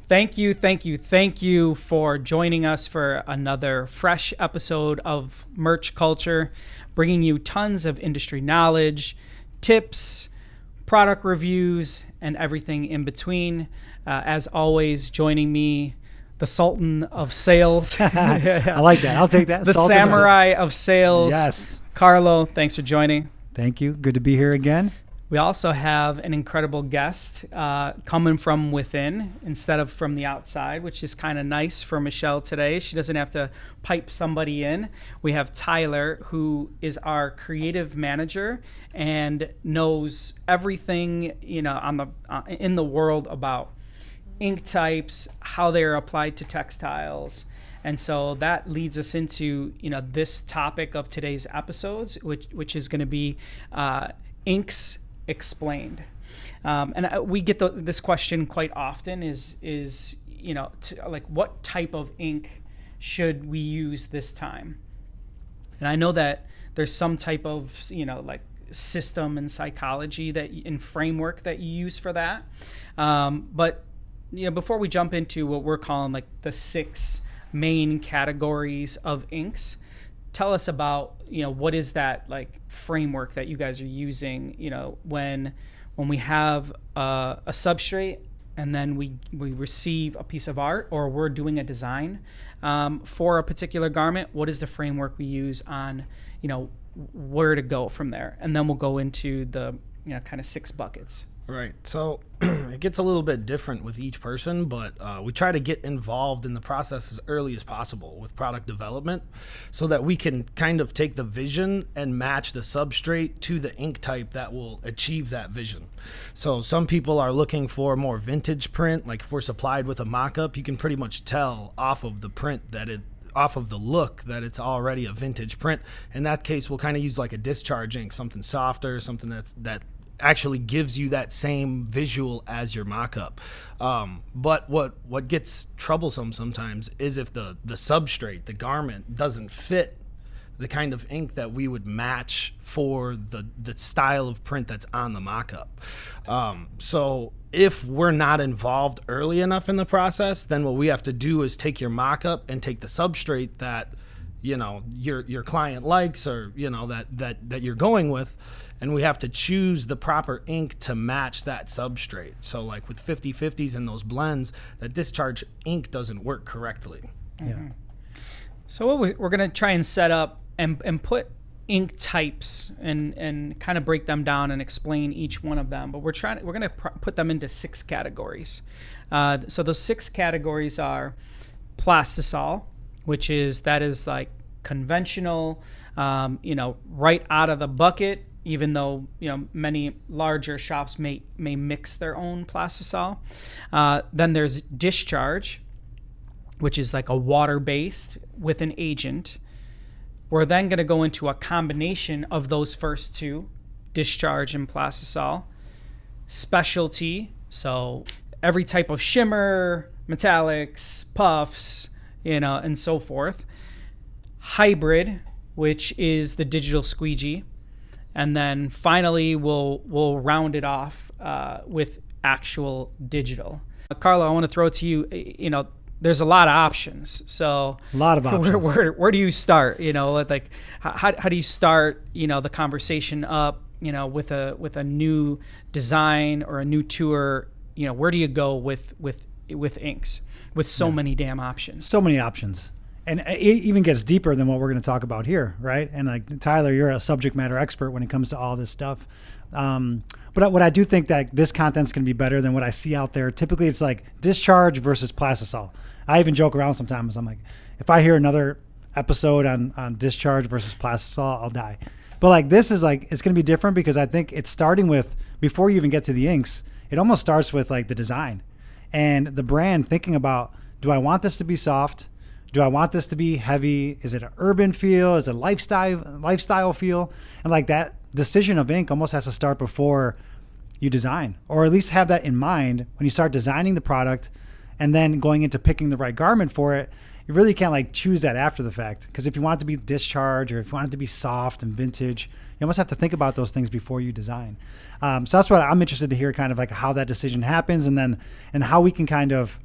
Thank you for joining us for another fresh episode of Merch Culture, bringing you tons of industry knowledge, tips, product reviews, and everything in between. As always, joining me, the Sultan of Sales. I like that. I'll take that. The Sultan Samurai of Sales. Yes. Carlo, thanks for joining. Thank you. Good to be here again. We also have an incredible guest coming from within instead of from the outside, which is kind of nice for Michelle today. She doesn't have to pipe somebody in. We have Tyler, who is our creative manager and knows everything, in the world about ink types, how they're applied to textiles. And so that leads us into, this topic of today's episodes, which is going to be inks explained. We get this question quite often is what type of ink should we use this time? And I know that there's some type of, system and psychology and framework that you use for that. But before we jump into what we're calling the 6 main categories of inks, tell us about what is that framework that you guys are using when we have a substrate and then we receive a piece of art or we're doing a design for a particular garment. What is the framework we use on where to go from there? And then we'll go into the kind of 6 buckets. Right. So it gets a little bit different with each person, but we try to get involved in the process as early as possible with product development so that we can kind of take the vision and match the substrate to the ink type that will achieve that vision. So some people are looking for more vintage print. Like if we're supplied with a mock-up, you can pretty much tell off of the print off of the look that it's already a vintage print. In that case, we'll kind of use like a discharge ink, something softer, something that actually gives you that same visual as your mock-up. But what gets troublesome sometimes is if the substrate, the garment, doesn't fit the kind of ink that we would match for the style of print that's on the mock-up. So if we're not involved early enough in the process, then what we have to do is take your mock-up and take the substrate that your client likes or that you're going with, and we have to choose the proper ink to match that substrate. So like with 50/50s and those blends, that discharge ink doesn't work correctly. Yeah. So what we're going to try and set up and put ink types and kind of break them down and explain each one of them. But we're going to put them into 6 categories. So those 6 categories are Plastisol, which is like conventional, right out of the bucket, even though many larger shops may mix their own Plastisol. Then there's Discharge, which is like a water-based with an agent. We're then going to go into a combination of those first 2, Discharge and Plastisol. Specialty, so every type of shimmer, metallics, puffs, and so forth. Hybrid, which is the digital squeegee. And then finally, we'll round it off with actual digital. Carlo, I want to throw it to you. There's a lot of options. So a lot of options. Where do you start? How do you start? The conversation up. With a new design or a new tour. Where do you go with inks with so many damn options? So many options. And it even gets deeper than what we're going to talk about here, right? And like Tyler, you're a subject matter expert when it comes to all this stuff. But what I do think that this content's going to be better than what I see out there. Typically, it's like Discharge versus Plastisol. I even joke around sometimes. I'm like, if I hear another episode on Discharge versus Plastisol, I'll die. But like this is like, it's going to be different because I think it's starting with, before you even get to the inks, it almost starts with like the design and the brand thinking about, do I want this to be soft? Do I want this to be heavy? Is it an urban feel? Is it a lifestyle feel? And like that decision of ink almost has to start before you design, or at least have that in mind when you start designing the product and then going into picking the right garment for it. You really can't like choose that after the fact, because if you want it to be discharge or if you want it to be soft and vintage, you almost have to think about those things before you design. So that's what I'm interested to hear, kind of like how that decision happens, and how we can kind of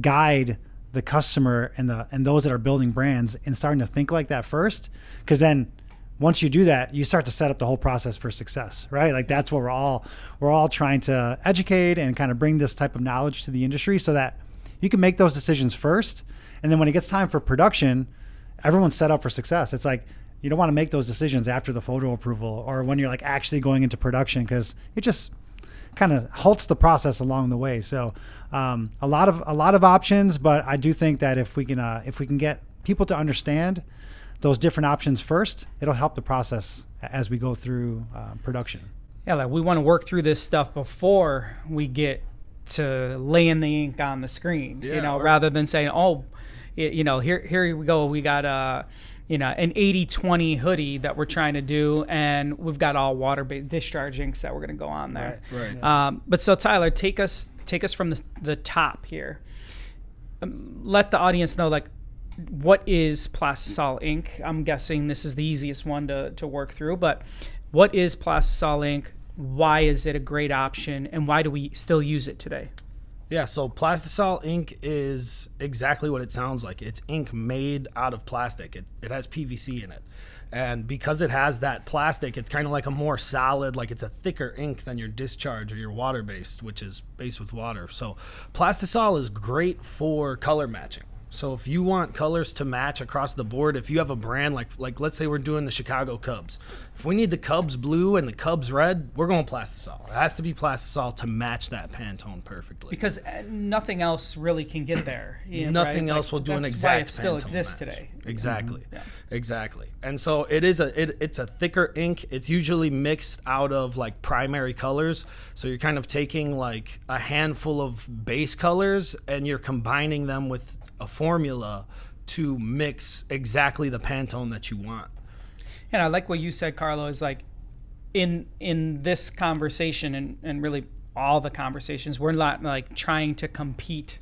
guide the customer and those that are building brands in starting to think like that first, because then once you do that, you start to set up the whole process for success, right? Like that's what we're all trying to educate and kind of bring this type of knowledge to the industry so that you can make those decisions first. And then when it gets time for production, everyone's set up for success. It's like, you don't want to make those decisions after the photo approval or when you're like actually going into production, because it just kind of halts the process along the way. So a lot of options, but I do think that if we can get people to understand those different options first, it'll help the process as we go through production. Yeah, like we want to work through this stuff before we get to laying the ink on the screen, rather than saying, oh, here we go, we got an 80-20 hoodie that we're trying to do, and we've got all water-based discharge inks that we're going to go on there. Right. But so Tyler, take us from the top here. Let the audience know, like, what is Plastisol Ink? I'm guessing this is the easiest one to work through, but what is Plastisol Ink? Why is it a great option, and why do we still use it today? Yeah, so Plastisol Ink is exactly what it sounds like. It's ink made out of plastic. It has PVC in it. And because it has that plastic, it's kind of like a more solid, like it's a thicker ink than your Discharge or your Waterbase, which is based with water. So Plastisol is great for color matching. So if you want colors to match across the board, if you have a brand like let's say we're doing the Chicago Cubs. If we need the Cubs blue and the Cubs red, we're going Plastisol. It has to be Plastisol to match that Pantone perfectly. Because nothing else really can get there. Nothing else will do an exact Pantone That's why it still exists match. Today. Exactly. Mm-hmm. Yeah. Exactly. And so it's a thicker ink. It's usually mixed out of like primary colors. So you're kind of taking like a handful of base colors and you're combining them with a formula to mix exactly the Pantone that you want. And I like what you said, Carlo, is like in this conversation and really all the conversations, we're not like trying to compete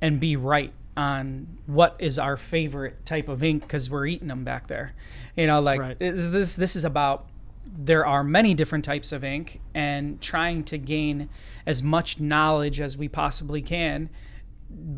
and be right on what is our favorite type of ink because we're eating them back there. Right. This is about, there are many different types of ink, and trying to gain as much knowledge as we possibly can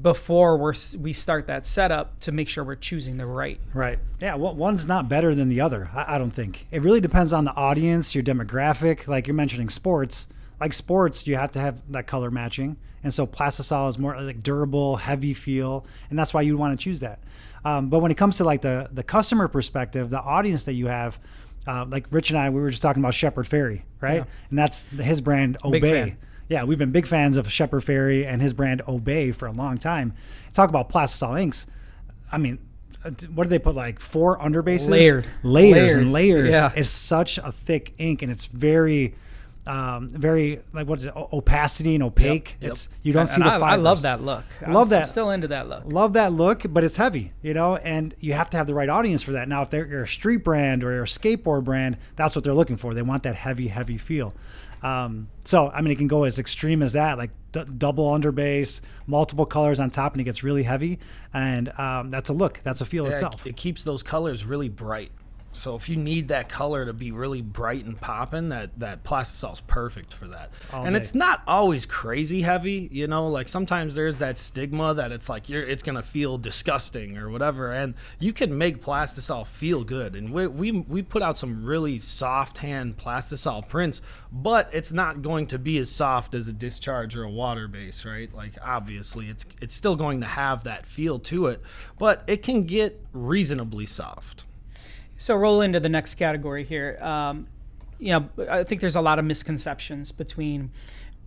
before we start that setup to make sure we're choosing the right. Right. Yeah. Well, one's not better than the other. I don't think. It really depends on the audience, your demographic. Like you're mentioning sports. Like sports, you have to have that color matching. And so Plastisol is more like durable, heavy feel. And that's why you want to choose that. But when it comes to like the customer perspective, the audience that you have, like Rich and I, we were just talking about Shepard Fairey, right? Yeah. And that's his brand, Obey. Yeah, we've been big fans of Shepard Fairey and his brand Obey for a long time. Talk about Plastisol inks. I mean, what do they put, like 4 underbases? Layers and layers. Yeah. It's such a thick ink, and it's very, very, like, what is it, opacity and opaque. Yep. It's you don't see the fibers. I love that look. I'm still into that look. Love that look, but it's heavy, and you have to have the right audience for that. Now, if you're a street brand or you're a skateboard brand, that's what they're looking for. They want that heavy feel. So, I mean, it can go as extreme as that, like double underbase, multiple colors on top, and it gets really heavy. And that's a look. That's a feel itself. It keeps those colors really bright. So if you need that color to be really bright and popping, that Plastisol's perfect for that. And it's not always crazy heavy, like sometimes there's that stigma that it's like it's gonna feel disgusting or whatever. And you can make Plastisol feel good. And we put out some really soft hand Plastisol prints, but it's not going to be as soft as a Discharge or a Waterbase, right? Like obviously it's still going to have that feel to it, but it can get reasonably soft. So roll into the next category here. I think there's a lot of misconceptions between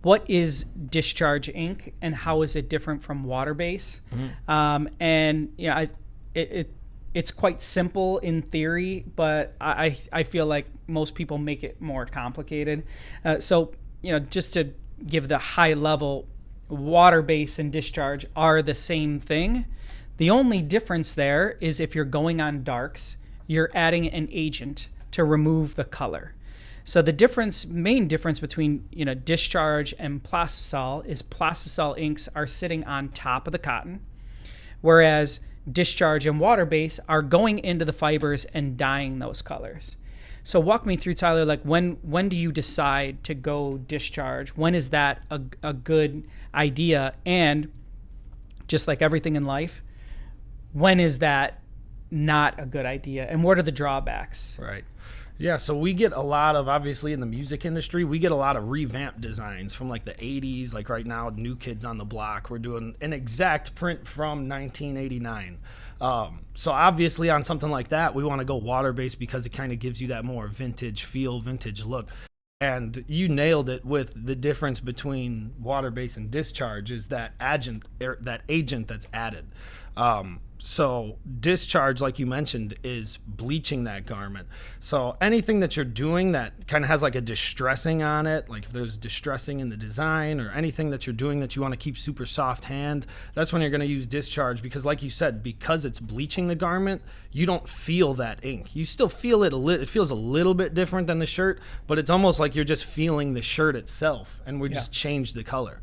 what is Discharge Ink and how is it different from Waterbase. It's quite simple in theory, but I feel like most people make it more complicated. So just to give the high level, Waterbase and Discharge are the same thing. The only difference there is if you're going on darks, you're adding an agent to remove the color. So the main difference between Discharge and Plastisol is Plastisol inks are sitting on top of the cotton, whereas Discharge and Waterbase are going into the fibers and dyeing those colors. So walk me through, Tyler, like when do you decide to go Discharge? When is that a good idea? And just like everything in life. When is that not a good idea? And what are the drawbacks? Right. Yeah, so we get a lot of, obviously in the music industry, we get a lot of revamped designs from like the 80s. Like right now, New Kids on the Block, we're doing an exact print from 1989. So obviously on something like that, we want to go Waterbase because it kind of gives you that more vintage feel, vintage look. And you nailed it with the difference between Waterbase and Discharge is that agent that's added. So Discharge, like you mentioned, is bleaching that garment. So anything that you're doing that kind of has like a distressing on it, like if there's distressing in the design or anything that you're doing that you want to keep super soft hand, that's when you're going to use Discharge because like you said, because it's bleaching the garment, you don't feel that ink. You still feel it it feels a little bit different than the shirt, but it's almost like you're just feeling the shirt itself and we just changed the color.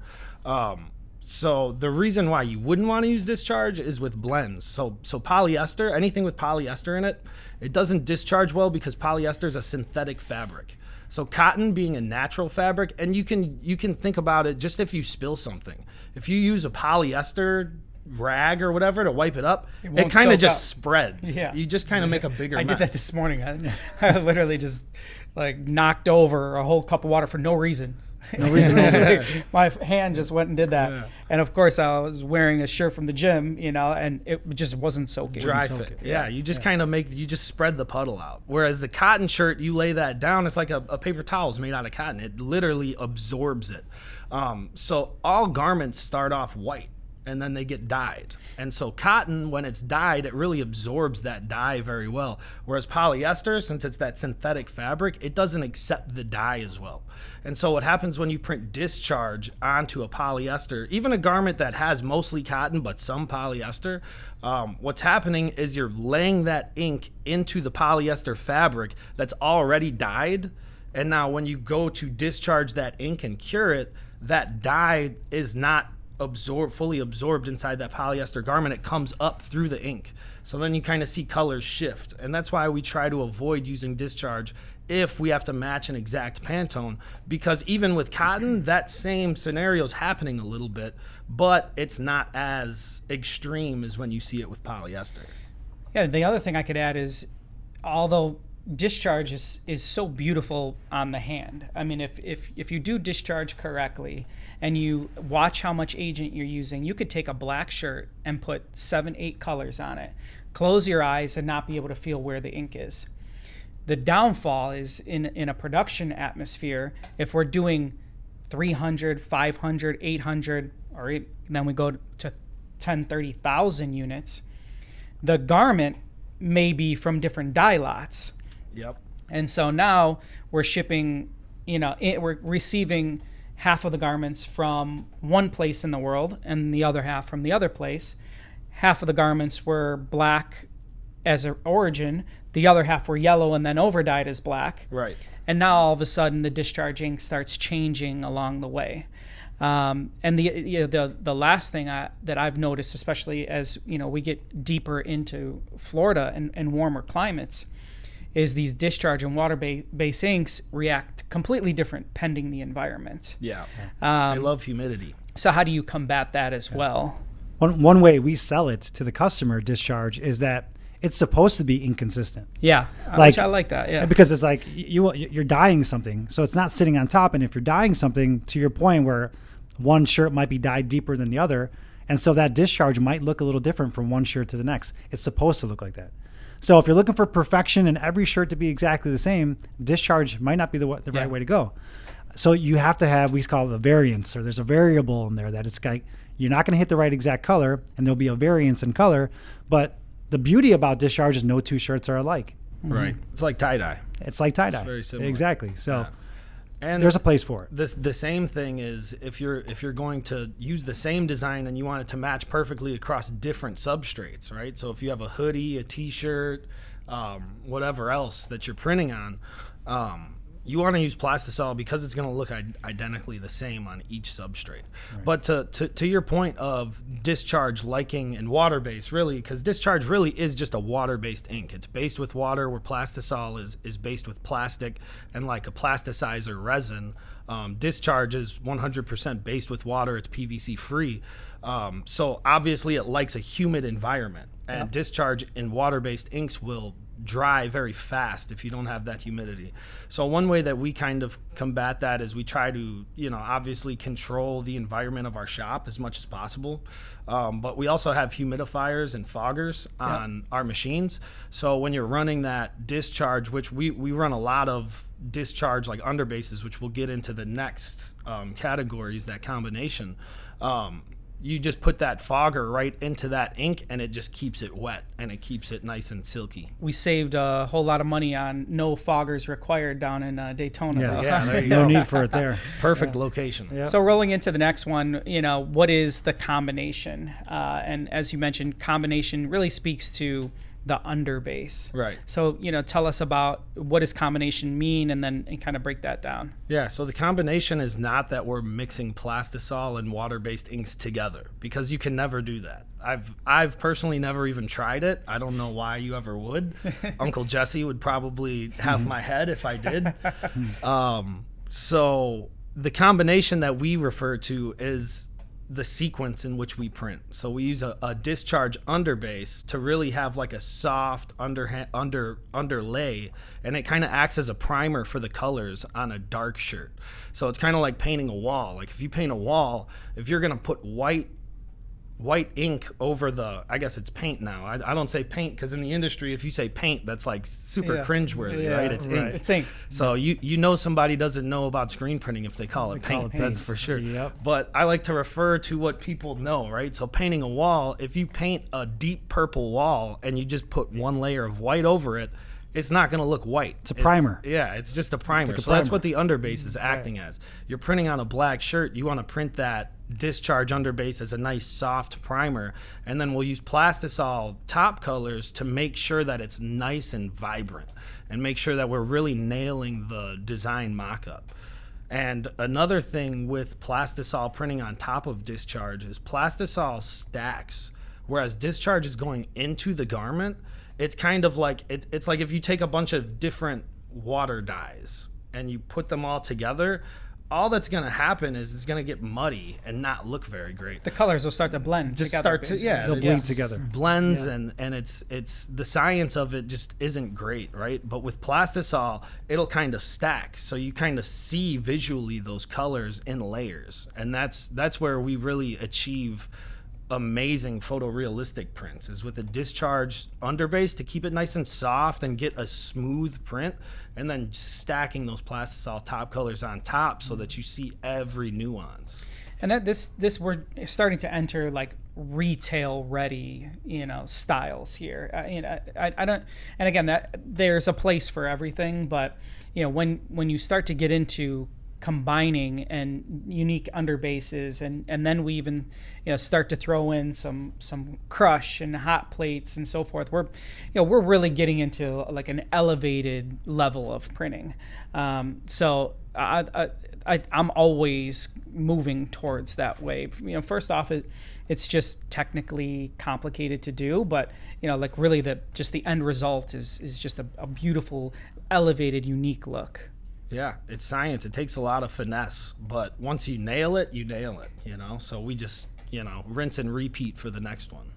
So the reason why you wouldn't want to use Discharge is with blends. So polyester, anything with polyester in it, it doesn't discharge well because polyester is a synthetic fabric. So cotton being a natural fabric, and you can think about it just if you spill something. If you use a polyester rag or whatever to wipe it up, it kind of just spreads. Yeah. You just kind of make a bigger mess. I did that this morning. I literally just like knocked over a whole cup of water for no reason. No reason. My hand just went and did that. Yeah. And of course I was wearing a shirt from the gym, and it just wasn't soaking. Dry fit. Yeah, you just kind of you just spread the puddle out. Whereas the cotton shirt, you lay that down, it's like a paper towel is made out of cotton. It literally absorbs it. So all garments start off white and then they get dyed. And so cotton, when it's dyed, it really absorbs that dye very well. Whereas polyester, since it's that synthetic fabric, it doesn't accept the dye as well. And so what happens when you print Discharge onto a polyester, even a garment that has mostly cotton but some polyester, what's happening is you're laying that ink into the polyester fabric that's already dyed. And now when you go to discharge that ink and cure it, that dye is not fully absorbed inside that polyester garment. It comes up through the ink. So then you kind of see colors shift. And that's why we try to avoid using Discharge if we have to match an exact Pantone, because even with cotton, that same scenario is happening a little bit, but it's not as extreme as when you see it with polyester. Yeah, the other thing I could add is, although Discharge is so beautiful on the hand. I mean, if you do Discharge correctly and you watch how much agent you're using, you could take a black shirt and put 7-8 colors on it, close your eyes and not be able to feel where the ink is. The downfall is in a production atmosphere, if we're doing 300, 500, 800, or then we go to 10, 30,000 units, the garment may be from different dye lots. Yep. And so now we're shipping, we're receiving half of the garments from one place in the world and the other half from the other place. Half of the garments were black as an origin, the other half were yellow and then overdyed as black. Right. And now all of a sudden the discharge ink starts changing along the way. And the last thing that I've noticed, especially as we get deeper into Florida and warmer climates, is these discharge and water-based inks react completely different pending the environment. Yeah. I love humidity. So how do you combat that as well? One way we sell it to the customer, Discharge, is that it's supposed to be inconsistent. Yeah, which I like that. Yeah, because it's like you're dyeing something, so it's not sitting on top. And if you're dyeing something, to your point, where one shirt might be dyed deeper than the other, and so that discharge might look a little different from one shirt to the next. It's supposed to look like that. So if you're looking for perfection and every shirt to be exactly the same, discharge might not be the right way to go. So you have to have, we call it a variance, or there's a variable in there that it's like you're not going to hit the right exact color, and there'll be a variance in color. But the beauty about discharge is no two shirts are alike. Right. It's like tie-dye. It's like tie-dye. It's very similar. Exactly. So. Yeah. And there's a place for it. The same thing is if you're going to use the same design and you want it to match perfectly across different substrates, right? So if you have a hoodie, a t-shirt, whatever else that you're printing on, you want to use Plastisol because it's going to look identically the same on each substrate. Right. But to your point of Discharge liking and Waterbase, really, because Discharge really is just a water-based ink. It's based with water, where Plastisol is based with plastic and like a plasticizer resin. Discharge is 100% based with water. It's PVC free. So obviously it likes a humid environment, and Discharge in water-based inks will dry very fast if you don't have that humidity. So one way that we kind of combat that is we try to, obviously control the environment of our shop as much as possible. But we also have humidifiers and foggers on our machines. So when you're running that Discharge, which we run a lot of Discharge like underbases, which we'll get into the next categories, that combination, you just put that fogger right into that ink, and it just keeps it wet, and it keeps it nice and silky. We saved a whole lot of money on no foggers required down in Daytona. Yeah, there you go. No need for it there. Perfect location. Yeah. So rolling into the next one, what is the combination? And as you mentioned, combination really speaks to the underbase. Right. So, tell us about what does combination mean, and then kind of break that down. Yeah, so the combination is not that we're mixing Plastisol and water-based inks together, because you can never do that. I've personally never even tried it. I don't know why you ever would. Uncle Jesse would probably have my head if I did. So the combination that we refer to is the sequence in which we print. So we use a Discharge underbase to really have like a soft underlay, and it kind of acts as a primer for the colors on a dark shirt. So it's kind of like painting a wall. Like if you paint a wall, if you're gonna put white ink over the, I guess it's paint now. I don't say paint because in the industry, if you say paint, that's like super cringeworthy, right? It's ink. It's ink. So you know somebody doesn't know about screen printing if they call it paint. That's for sure. Yep. But I like to refer to what people know, right? So painting a wall, if you paint a deep purple wall and you just put one layer of white over it, it's not going to look white. It's a primer. It's just a primer. So that's what the underbase is acting as. You're printing on a black shirt. You want to print that Discharge underbase as a nice soft primer, and then we'll use Plastisol top colors to make sure that it's nice and vibrant, and make sure that we're really nailing the design mock-up. And another thing with Plastisol printing on top of Discharge is Plastisol stacks, whereas Discharge is going into the garment. It's kind of like it's like if you take a bunch of different water dyes and you put them all together, all that's going to happen is it's going to get muddy and not look very great. The colors will start to blend together. They'll bleed together. Blends, and it's the science of it just isn't great, right? But with Plastisol, it'll kind of stack, so you kind of see visually those colors in layers, and that's where we really achieve amazing photorealistic prints, is with a Discharge underbase to keep it nice and soft and get a smooth print, and then stacking those Plastisol top colors on top so that you see every nuance. And that this we're starting to enter like retail ready, styles here. I don't, and again, that there's a place for everything, but when you start to get into combining and unique underbases, and then we even start to throw in some crush and hot plates and so forth, we're really getting into like an elevated level of printing. So I'm always moving towards that way. First off, it's just technically complicated to do, but like really the end result is just a beautiful, elevated, unique look. Yeah, it's science. It takes a lot of finesse, but once you nail it, you nail it, So we just, rinse and repeat for the next one.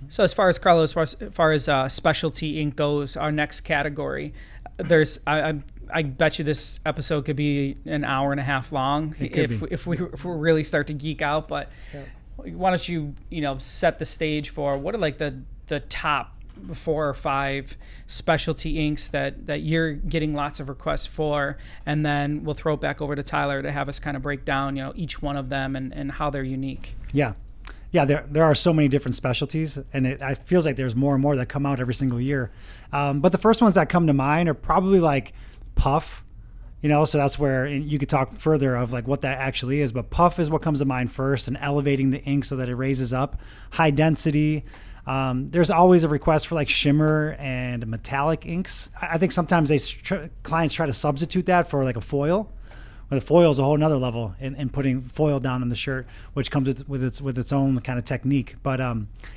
So as far as Carlo, as far as specialty ink goes, our next category, there's I bet you this episode could be an hour and a half long if we really start to geek out. But why don't you set the stage for what are like the top 4 or 5 specialty inks that you're getting lots of requests for, and then we'll throw it back over to Tyler to have us kind of break down each one of them and how they're unique. Yeah, there are so many different specialties, and it feels like there's more and more that come out every single year. But the first ones that come to mind are probably like puff. So that's where you could talk further of like what that actually is, but puff is what comes to mind first, and elevating the ink so that it raises up. High density. There's always a request for like shimmer and metallic inks. I think sometimes clients try to substitute that for like a foil. Well, the foil is a whole nother level in putting foil down on the shirt, which comes with its own kind of technique. But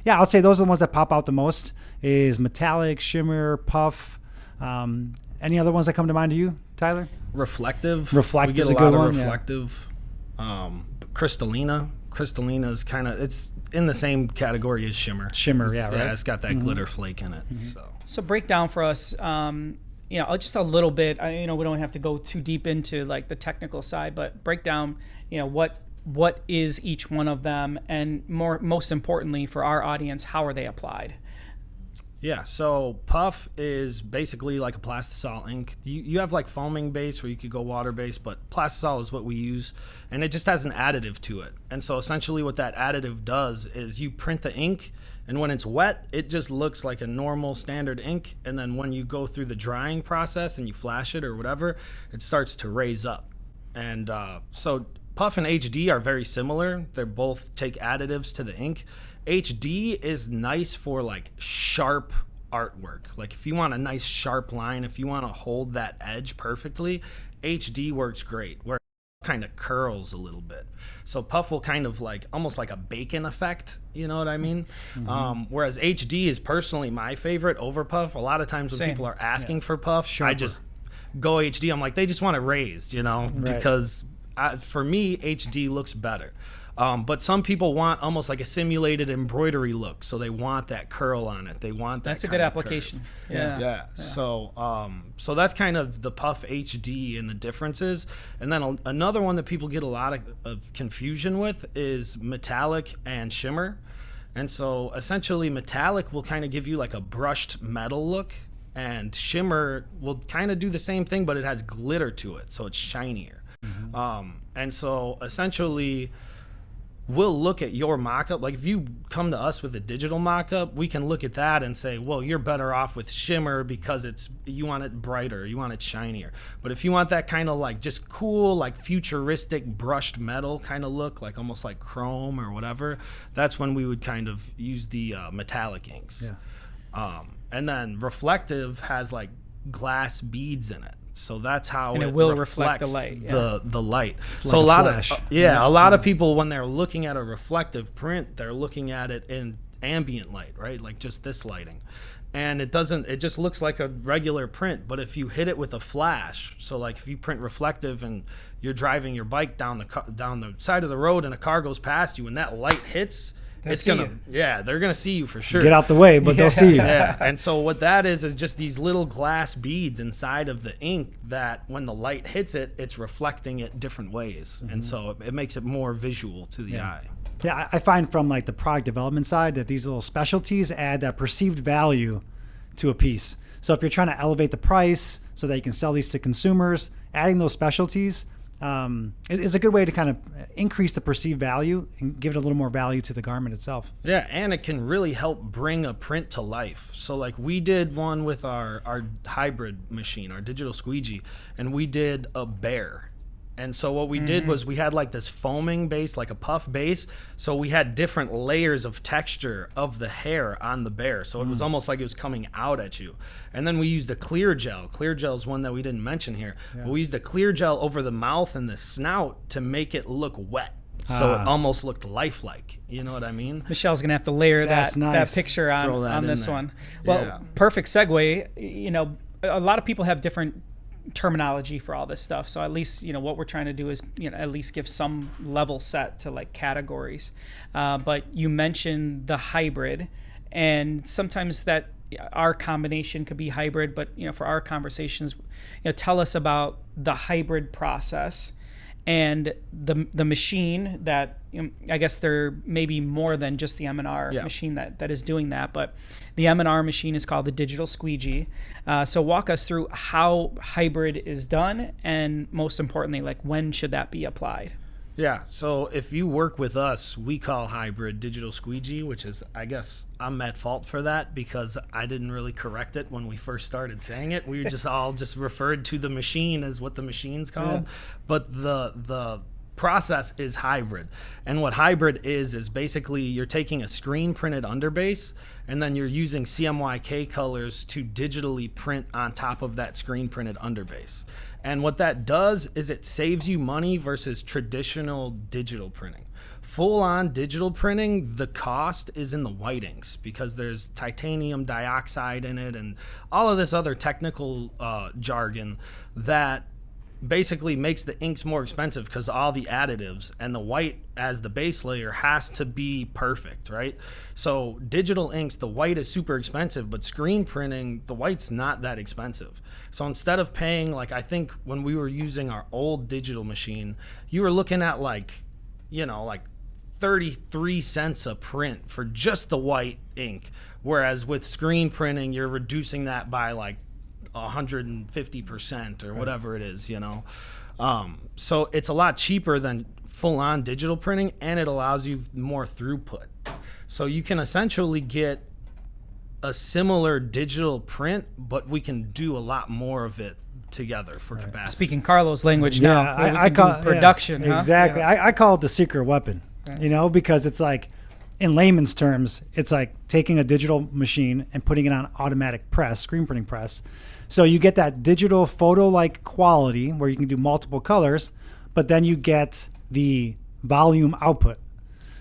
yeah, I'll say those are the ones that pop out the most is metallic, shimmer, puff. Any other ones that come to mind to you, Tyler? Reflective. Reflective We is get a a lot good of one, yeah. reflective. Crystallina. Crystallina is kind of, it's in the same category as shimmer. Shimmer, yeah, right. Yeah, it's got that glitter flake in it. So break down for us, just a little bit. We don't have to go too deep into like the technical side, but break down, what is each one of them, and most importantly for our audience, how are they applied? Yeah, so puff is basically like a Plastisol ink. You have like foaming base where you could go water base, but Plastisol is what we use, and it just has an additive to it. And so essentially what that additive does is you print the ink, and when it's wet, it just looks like a normal standard ink, and then when you go through the drying process and you flash it or whatever, it starts to raise up. And so puff and HD are very similar. They both take additives to the ink. HD is nice for like sharp artwork. Like if you want a nice sharp line, if you want to hold that edge perfectly, HD works great. Where it kind of curls a little bit. So puff will kind of like almost like a bacon effect. You know what I mean? Whereas HD is personally my favorite over puff. A lot of times when Same. people are asking for puff, Sharper. I just go HD. I'm like, they just want it raised, because for me, HD looks better. But some people want almost like a simulated embroidery look, so they want that curl on it. They want that. That's a kind good of application. curve. Yeah. So that's kind of the puff HD and the differences. And then another one that people get a lot of confusion with is metallic and shimmer. And so essentially, metallic will kind of give you like a brushed metal look, and shimmer will kind of do the same thing, but it has glitter to it, so it's shinier. And so essentially, we'll look at your mock-up. Like if you come to us with a digital mock-up, we can look at that and say, well, you're better off with shimmer because you want it brighter, you want it shinier. But if you want that kind of like just cool, like futuristic brushed metal kind of look, like almost like chrome or whatever, that's when we would kind of use the metallic inks. Yeah. And then reflective has like glass beads in it. So that's how And it it will reflects reflect the light, yeah. the light. Like So a a lot flash. of a lot of people when they're looking at a reflective print, they're looking at it in ambient light, right? Like just this lighting. And it just looks like a regular print, but if you hit it with a flash, so like if you print reflective and you're driving your bike down the side of the road and a car goes past you and that light hits, they're gonna see you for sure. Get out the way, but they'll see you. Yeah, and so what that is just these little glass beads inside of the ink that when the light hits it, it's reflecting it different ways, and so it makes it more visual to the eye. Yeah, I find from like the product development side that these little specialties add that perceived value to a piece. So if you're trying to elevate the price so that you can sell these to consumers, adding those specialties is a good way to kind of increase the perceived value and give it a little more value to the garment itself. Yeah, and it can really help bring a print to life. So like we did one with our hybrid machine, our digital squeegee, and we did a bear. And so what we did was we had like this foaming base, like a puff base. So we had different layers of texture of the hair on the bear. So it was almost like it was coming out at you. And then we used a clear gel. Clear gel is one that we didn't mention here. Yeah. But we used a clear gel over the mouth and the snout to make it look wet. So it almost looked lifelike. You know what I mean? Michelle's going to have to layer That's that nice. picture on this there. one. Well, perfect segue. A lot of people have different terminology for all this stuff, so at least what we're trying to do is at least give some level set to like categories, but you mentioned the hybrid, and sometimes that our combination could be hybrid, but for our conversations, tell us about the hybrid process and the machine that I guess there may be more than just the M&R machine that is doing that, but the M&R machine is called the digital squeegee. So walk us through how hybrid is done, and most importantly, like when should that be applied? Yeah, so if you work with us, we call hybrid digital squeegee, which is, I guess, I'm at fault for that because I didn't really correct it when we first started saying it. We just all referred to the machine as what the machine's called. Yeah. But the process is hybrid. And what hybrid is basically you're taking a screen printed underbase and then you're using CMYK colors to digitally print on top of that screen printed underbase. And what that does is it saves you money versus traditional digital printing. Full-on digital printing, the cost is in the white inks because there's titanium dioxide in it and all of this other technical jargon that basically makes the inks more expensive because all the additives, and the white as the base layer has to be perfect, right? So digital inks, the white is super expensive, but screen printing, the white's not that expensive. So instead of paying, like, I think when we were using our old digital machine, you were looking at like 33 cents a print for just the white ink, whereas with screen printing you're reducing that by like 150% or whatever it is, so it's a lot cheaper than full-on digital printing, and it allows you more throughput, so you can essentially get a similar digital print, but we can do a lot more of it together for capacity. Speaking Carlo's language now, I call production. Yeah, exactly. Yeah. I call it the secret weapon, because it's like, in layman's terms, it's like taking a digital machine and putting it on automatic press, screen printing press. So you get that digital photo-like quality where you can do multiple colors, but then you get the volume output.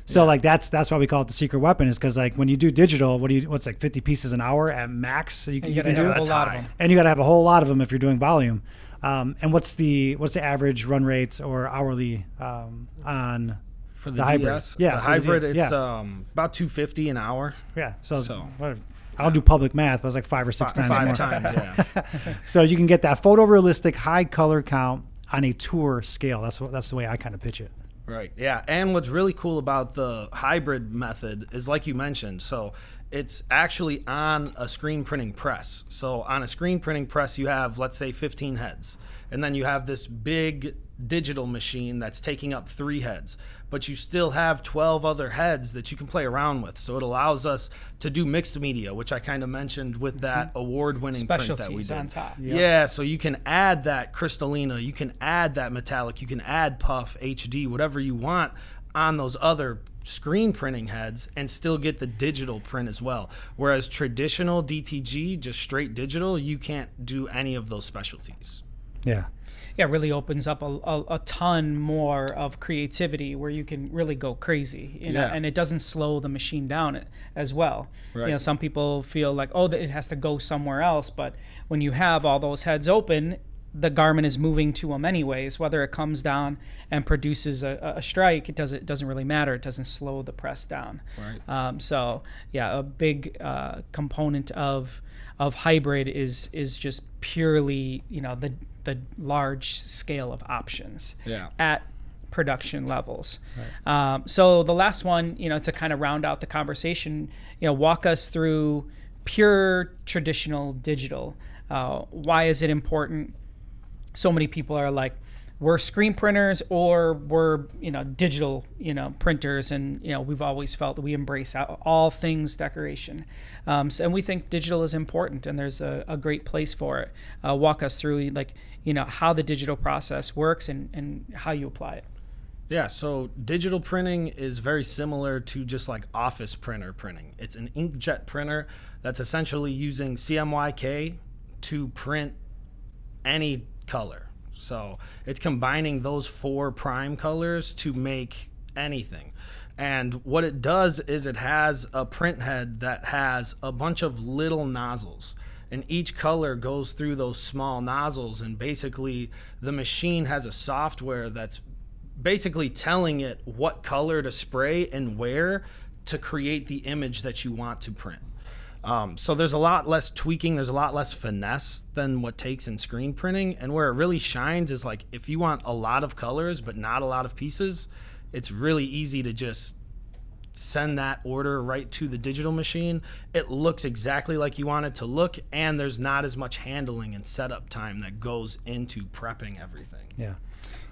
So like that's why we call it the secret weapon, is because like when you do digital, what's like 50 pieces an hour at max you can do? That's high. And you got to have a whole lot of them if you're doing volume. And what's the average run rate or hourly on for the hybrid? DS? Yeah, the hybrid, it's about $250 an hour. Yeah, so what, I'll do public math, but it's like 5 or 6 times more. 5 times, yeah. So you can get that photorealistic high color count on a tour scale. That's the way I kind of pitch it. Right. Yeah. And what's really cool about the hybrid method is, like you mentioned, so it's actually on a screen printing press. So on a screen printing press, you have, let's say, 15 heads. And then you have this big digital machine that's taking up 3 heads. But you still have 12 other heads that you can play around with. So it allows us to do mixed media, which I kind of mentioned with that award-winning print that we Specialties did. on top. Yeah, so you can add that crystallina, you can add that metallic, you can add puff, HD, whatever you want on those other screen printing heads and still get the digital print as well. Whereas traditional DTG, just straight digital, you can't do any of those specialties. Yeah. Yeah, it really opens up a ton more of creativity where you can really go crazy, and it doesn't slow the machine down as well. Right. Some people feel like, that it has to go somewhere else, but when you have all those heads open, the garment is moving to them anyways. Whether it comes down and produces a strike, it doesn't really matter. It doesn't slow the press down. Right. So yeah, a big component of hybrid is just purely the large scale of options at production levels. Right. So the last one, to kind of round out the conversation, walk us through pure traditional digital. Why is it important? So many people are like, we're screen printers or we're digital printers, and we've always felt that we embrace all things decoration, and we think digital is important and there's a great place for it. Walk us through how the digital process works and how you apply it. Yeah, so digital printing is very similar to just like office printer printing. It's an inkjet printer that's essentially using CMYK to print any color. So it's combining those 4 prime colors to make anything. And what it does is it has a print head that has a bunch of little nozzles. And each color goes through those small nozzles. And basically the machine has a software that's basically telling it what color to spray and where to create the image that you want to print. So there's a lot less tweaking, there's a lot less finesse than what takes in screen printing. And where it really shines is like if you want a lot of colors but not a lot of pieces, it's really easy to just send that order right to the digital machine. It looks exactly like you want it to look, and there's not as much handling and setup time that goes into prepping everything. Yeah.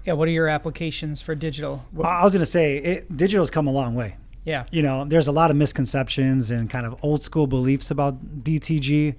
Yeah, what are your applications for digital? I was going to say, digital's come a long way. Yeah. There's a lot of misconceptions and kind of old school beliefs about DTG.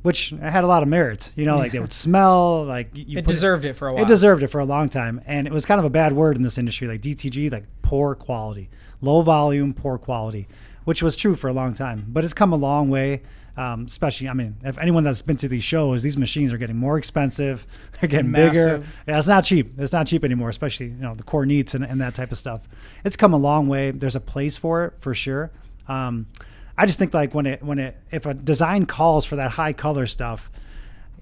which had a lot of merit. Like they would smell like it deserved it for a while. It deserved it for a long time, and it was kind of a bad word in this industry, like DTG, like poor quality, low volume, poor quality, which was true for a long time. But it's come a long way. Especially, if anyone that's been to these shows, these machines are getting more expensive. They're getting bigger. Yeah, it's not cheap. It's not cheap anymore, especially, the core neats and that type of stuff. It's come a long way. There's a place for it for sure. I just think like if a design calls for that high color stuff,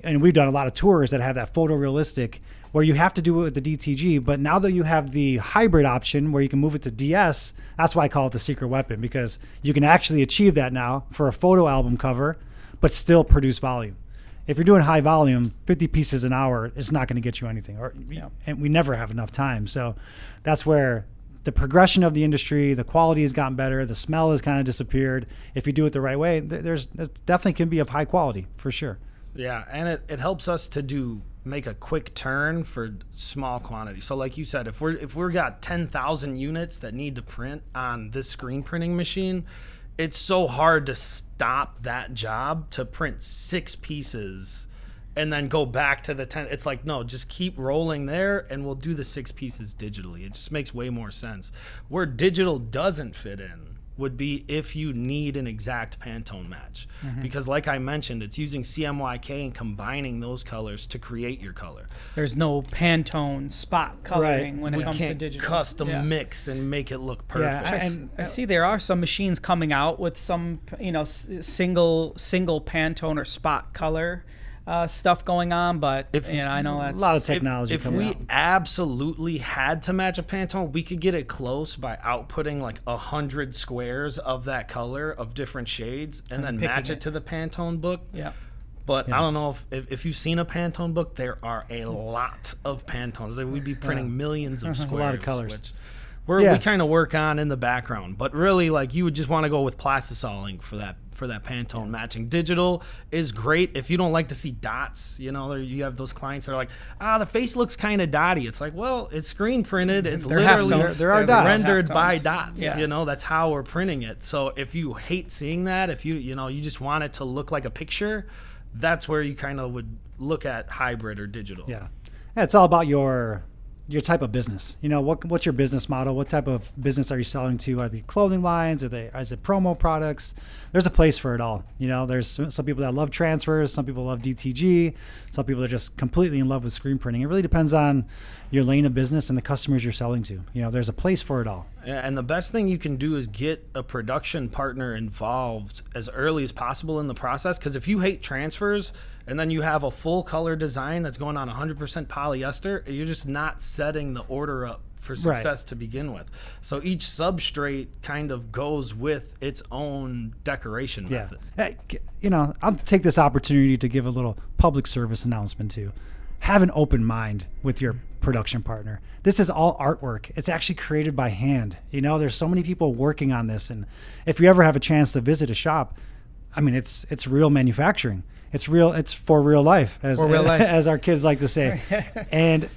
and we've done a lot of tours that have that photorealistic where you have to do it with the DTG, but now that you have the hybrid option where you can move it to DS, that's why I call it the secret weapon, because you can actually achieve that now for a photo album cover, but still produce volume. If you're doing high volume, 50 pieces an hour is not going to get you anything, and we never have enough time. So that's where the progression of the industry, the quality has gotten better, the smell has kind of disappeared. If you do it the right way, there's definitely can be of high quality for sure. Yeah, and it helps us to make a quick turn for small quantities. So like you said, if we're got 10,000 units that need to print on this screen printing machine, it's so hard to stop that job to print 6 pieces and then go back to the 10. It's like, no, just keep rolling there and we'll do the 6 pieces digitally. It just makes way more sense. Where digital doesn't fit in would be if you need an exact Pantone match. Because like I mentioned, it's using CMYK and combining those colors to create your color. There's no Pantone spot coloring when it comes to digital. Custom mix and make it look perfect. Yeah, I see there are some machines coming out with some, single Pantone or spot color stuff going on, but I know that's a lot of technology. If we absolutely had to match a Pantone, we could get it close by outputting like 100 squares of that color of different shades and then match it to the Pantone book. Yeah. But I don't know if you've seen a Pantone book, there are a lot of Pantones. We'd be printing millions of squares. A lot of colors. Which we kind of work on in the background. But really, like, you would just want to go with Plastisol Ink for that Pantone matching. Digital is great if you don't like to see dots. You have those clients that are like, the face looks kind of dotty. It's like, well, it's screen printed. It's literally there are dots. rendered by dots. Yeah. That's how we're printing it. So if you hate seeing that, if you just want it to look like a picture, that's where you kind of would look at hybrid or digital. Yeah, it's all about your type of business. What's your business model? What type of business are you selling to? Are they clothing lines? Is it promo products? There's a place for it all. There's some people that love transfers. Some people love DTG. Some people are just completely in love with screen printing. It really depends on your lane of business and the customers you're selling to. There's a place for it all. And the best thing you can do is get a production partner involved as early as possible in the process. Because if you hate transfers and then you have a full color design that's going on 100% polyester, you're just not setting the order up for success to begin with. So each substrate kind of goes with its own decoration method. I'll take this opportunity to give a little public service announcement too. Have an open mind with your production partner. This is all artwork. It's actually created by hand. There's so many people working on this, and if you ever have a chance to visit a shop, it's real manufacturing. It's for real life, as our kids like to say. And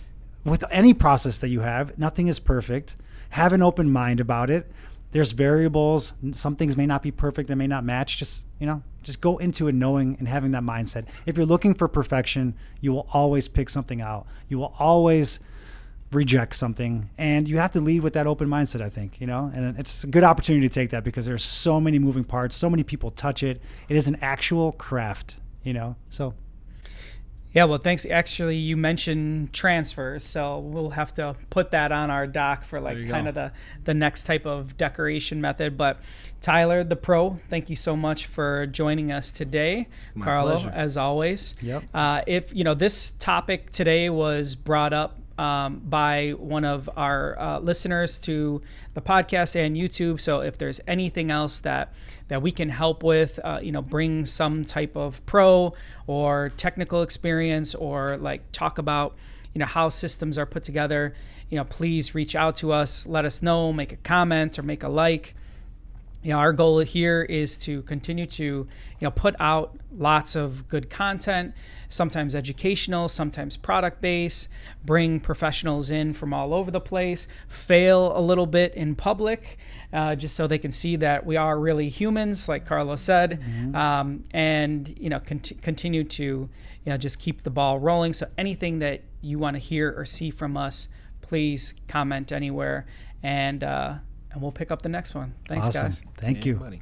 with any process that you have, nothing is perfect. Have an open mind about it. There's variables. Some things may not be perfect. They may not match. Just go into it knowing and having that mindset. If you're looking for perfection, you will always pick something out. You will always reject something, and you have to lead with that open mindset, I think, and it's a good opportunity to take that because there's so many moving parts, so many people touch it. It is an actual craft, so. Yeah, well, thanks. Actually, you mentioned transfers, so we'll have to put that on our doc for kind of the next type of decoration method. But Tyler, the pro, thank you so much for joining us today. My Carlo, pleasure. as always. Yep. If this topic today was brought up by one of our listeners to the podcast and YouTube. So if there's anything else that we can help with, bring some type of pro or technical experience or talk about, how systems are put together, please reach out to us, let us know, make a comment or make a like. Our goal here is to continue to, put out lots of good content, sometimes educational, sometimes product based, bring professionals in from all over the place, fail a little bit in public, just so they can see that we are really humans, like Carlo said, and continue to just keep the ball rolling. So anything that you want to hear or see from us, please comment anywhere, and we'll pick up the next one. Thanks, awesome. guys. Thank you. Buddy.